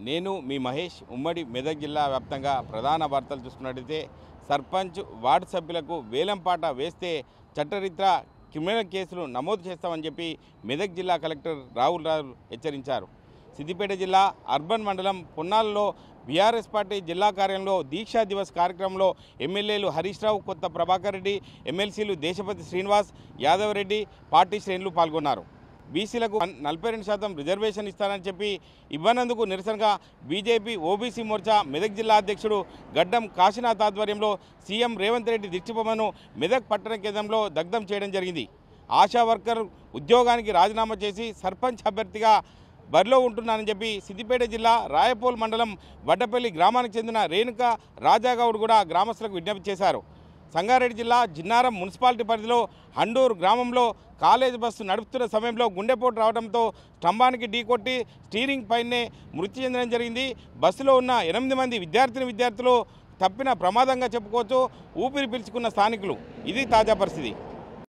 నేను మీ మహేష్. ఉమ్మడి మెదక్ జిల్లా వ్యాప్తంగా ప్రధాన వార్తలు చూసుకున్నట్టయితే సర్పంచ్ వార్డు సభ్యులకు వేలంపాట వేస్తే చట్టరీత్యా క్రిమినల్ కేసులు నమోదు చేస్తామని చెప్పి మెదక్ జిల్లా కలెక్టర్ రాహుల్ రావు హెచ్చరించారు. సిద్దిపేట జిల్లా అర్బన్ మండలం పొన్నాలలో బీఆర్ఎస్ పార్టీ జిల్లా కార్యాలయంలో దీక్షా దివస్ కార్యక్రమంలో ఎమ్మెల్యేలు హరీష్ రావు, కొత్త ప్రభాకర్ రెడ్డి, ఎమ్మెల్సీలు దేశపతి శ్రీనివాస్ యాదవ్ రెడ్డి పార్టీ శ్రేణులు పాల్గొన్నారు. బీసీలకు 42% రిజర్వేషన్ ఇస్తానని చెప్పి ఇవ్వనందుకు నిరసనగా బీజేపీ ఓబీసీ మోర్చా మెదక్ జిల్లా అధ్యక్షుడు గడ్డం కాశీనాథ్ ఆధ్వర్యంలో సీఎం రేవంత్ రెడ్డి దీక్షబొమ్మను మెదక్ పట్టణ కేంద్రంలో దగ్ధం చేయడం జరిగింది. ఆశా వర్కర్ ఉద్యోగానికి రాజీనామా చేసి సర్పంచ్ అభ్యర్థిగా బరిలో ఉంటున్నానని చెప్పి సిద్దిపేట జిల్లా రాయపోల్ మండలం వడ్డపల్లి గ్రామానికి చెందిన రేణుక రాజాగౌడ్ కూడా గ్రామస్తులకు విజ్ఞప్తి చేశారు. సంగారెడ్డి జిల్లా జిన్నారం మున్సిపాలిటీ పరిధిలో హండూరు గ్రామంలో కాలేజ్ బస్సు నడుపుతున్న సమయంలో గుండెపోటు రావడంతో స్తంభానికి ఢీకొట్టి స్టీరింగ్ పైనే మృతి చెందడం జరిగింది. బస్సులో ఉన్న 8 మంది విద్యార్థులు తప్పిన ప్రమాదంగా చెప్పుకోవచ్చు. ఊపిరి పీల్చుకున్న స్థానికులు. ఇది తాజా పరిస్థితి.